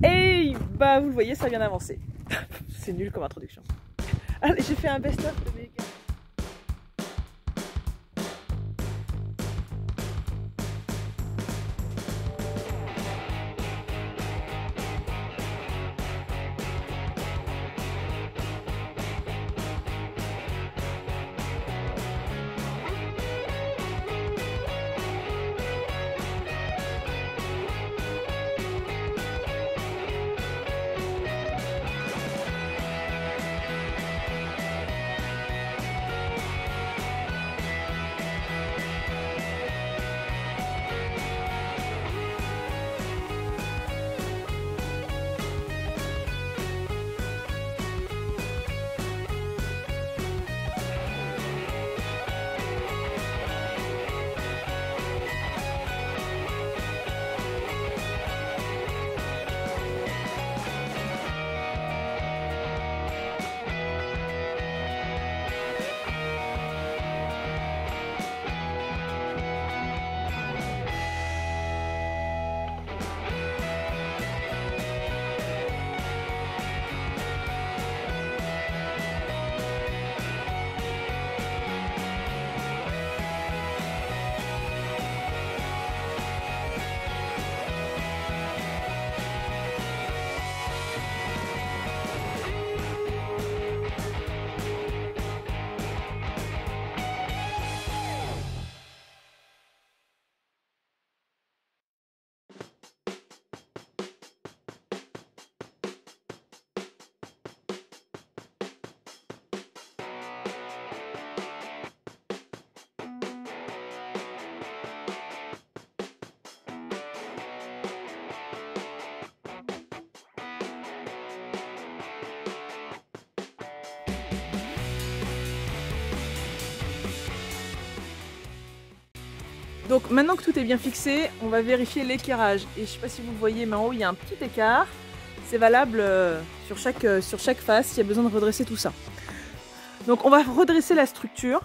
Et bah vous le voyez, ça vient d'avancer. C'est nul comme introduction. Allez, j'ai fait un best-of de mes gars. Donc maintenant que tout est bien fixé, on va vérifier l'équerrage. Et je ne sais pas si vous le voyez, mais en haut il y a un petit écart. C'est valable sur chaque face, il y a besoin de redresser tout ça. Donc on va redresser la structure.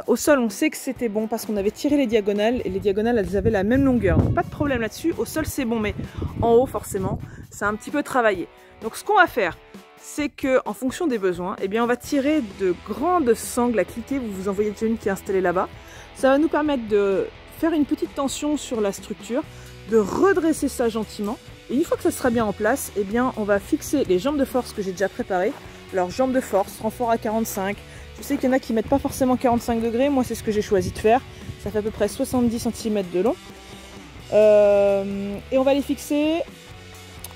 Au sol, on sait que c'était bon parce qu'on avait tiré les diagonales et les diagonales elles avaient la même longueur. Donc pas de problème là-dessus. Au sol c'est bon, mais en haut forcément, c'est un petit peu travaillé. Donc ce qu'on va faire, c'est que en fonction des besoins, eh bien, on va tirer de grandes sangles à cliquer. Vous en voyez déjà une qui est installée là-bas. Ça va nous permettre de faire une petite tension sur la structure, de redresser ça gentiment. Et une fois que ça sera bien en place, eh bien, on va fixer les jambes de force que j'ai déjà préparées. Alors jambes de force, renfort à 45. Je sais qu'il y en a qui mettent pas forcément 45 degrés. Moi, c'est ce que j'ai choisi de faire. Ça fait à peu près 70 cm de long. Et on va les fixer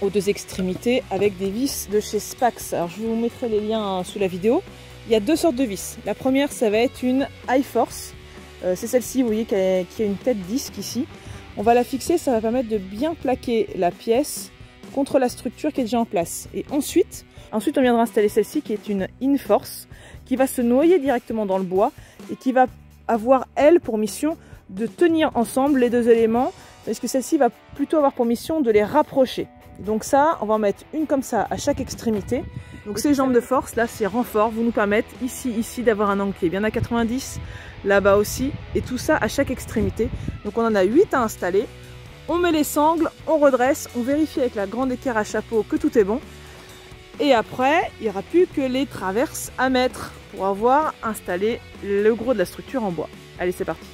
aux deux extrémités avec des vis de chez Spax. Alors je vous mettrai les liens sous la vidéo. Il y a deux sortes de vis. La première, ça va être une High Force. C'est celle-ci, vous voyez, qui a une tête disque ici. On va la fixer, ça va permettre de bien plaquer la pièce contre la structure qui est déjà en place. Et ensuite on viendra installer celle-ci qui est une In Force, qui va se noyer directement dans le bois et qui va avoir, elle, pour mission de tenir ensemble les deux éléments, parce que celle-ci va plutôt avoir pour mission de les rapprocher. Donc ça, on va en mettre une comme ça à chaque extrémité. Donc ces jambes de force, là, ces renforts vont nous permettre ici d'avoir un angle qui est bien à 90, là-bas aussi, et tout ça à chaque extrémité. Donc on en a 8 à installer. On met les sangles, on redresse, on vérifie avec la grande équerre à chapeau que tout est bon. Et après, il n'y aura plus que les traverses à mettre pour avoir installé le gros de la structure en bois. Allez, c'est parti!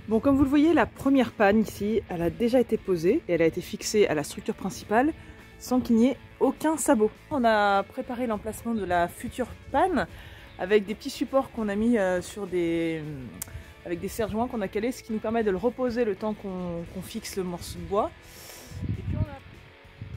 Bon, comme vous le voyez, la première panne ici, elle a déjà été posée et elle a été fixée à la structure principale sans qu'il n'y ait aucun sabot. On a préparé l'emplacement de la future panne avec des petits supports qu'on a mis avec des serre-joints qu'on a calés, ce qui nous permet de le reposer le temps qu'on fixe le morceau de bois. Et puis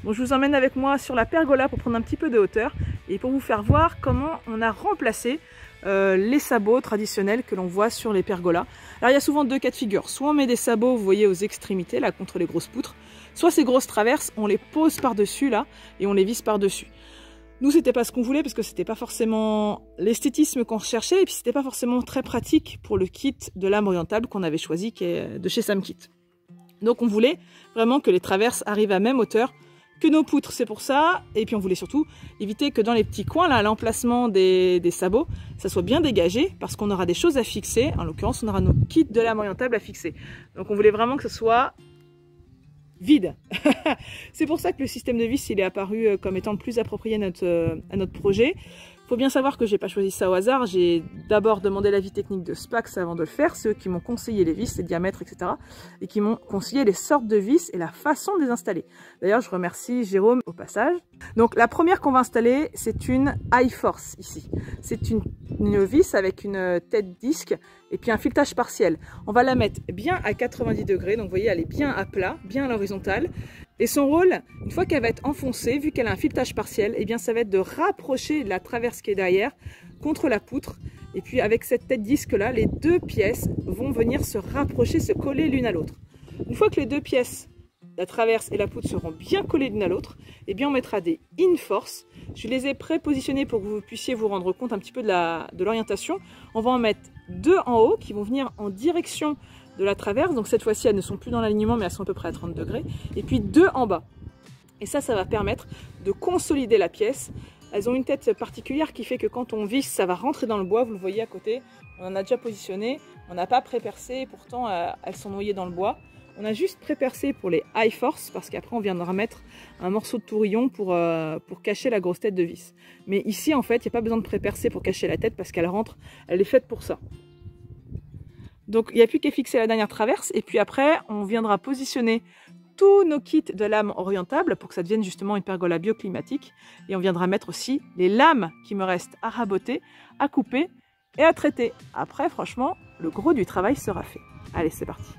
bon, je vous emmène avec moi sur la pergola pour prendre un petit peu de hauteur et pour vous faire voir comment on a remplacé les sabots traditionnels que l'on voit sur les pergolas. Alors il y a souvent deux cas de figure, soit on met des sabots, vous voyez, aux extrémités là contre les grosses poutres, soit ces grosses traverses, on les pose par-dessus là et on les visse par-dessus. Nous c'était pas ce qu'on voulait parce que c'était pas forcément l'esthétisme qu'on recherchait et puis c'était pas forcément très pratique pour le kit de lame orientable qu'on avait choisi, qui est de chez Samkit. Donc on voulait vraiment que les traverses arrivent à même hauteur que nos poutres, c'est pour ça. Et puis on voulait surtout éviter que dans les petits coins, là, à l'emplacement des sabots, ça soit bien dégagé, parce qu'on aura des choses à fixer. En l'occurrence, on aura nos kits de lame orientable à fixer. Donc on voulait vraiment que ce soit vide. C'est pour ça que le système de vis, il est apparu comme étant le plus approprié à notre projet. Il faut bien savoir que j'ai pas choisi ça au hasard. J'ai d'abord demandé l'avis technique de Spax avant de le faire. C'est eux qui m'ont conseillé les vis, les diamètres, etc. Et qui m'ont conseillé les sortes de vis et la façon de les installer. D'ailleurs, je remercie Jérôme au passage. Donc la première qu'on va installer, c'est une High Force ici. C'est une vis avec une tête disque et puis un filetage partiel. On va la mettre bien à 90 degrés. Donc vous voyez, elle est bien à plat, bien à l'horizontale. Et son rôle, une fois qu'elle va être enfoncée, vu qu'elle a un filetage partiel, eh bien ça va être de rapprocher la traverse qui est derrière contre la poutre. Et puis avec cette tête disque là, les deux pièces vont venir se rapprocher, se coller l'une à l'autre. Une fois que les deux pièces, la traverse et la poutre, seront bien collées l'une à l'autre, eh bien on mettra des in-force. Je les ai prépositionnés pour que vous puissiez vous rendre compte un petit peu de l'orientation. On va en mettre deux en haut qui vont venir en direction de la traverse, donc cette fois-ci elles ne sont plus dans l'alignement mais elles sont à peu près à 30 degrés, et puis deux en bas. Et ça va permettre de consolider la pièce. Elles ont une tête particulière qui fait que quand on visse, ça va rentrer dans le bois, vous le voyez à côté, on en a déjà positionné, on n'a pas pré-percé, et pourtant elles sont noyées dans le bois. On a juste pré-percé pour les High Force, parce qu'après on viendra mettre un morceau de tourillon pour cacher la grosse tête de vis. Mais ici en fait, il n'y a pas besoin de pré-percer pour cacher la tête, parce qu'elle rentre, elle est faite pour ça. Donc il n'y a plus qu'à fixer la dernière traverse et puis après on viendra positionner tous nos kits de lames orientables pour que ça devienne justement une pergola bioclimatique et on viendra mettre aussi les lames qui me restent à raboter, à couper et à traiter. Après franchement le gros du travail sera fait. Allez c'est parti.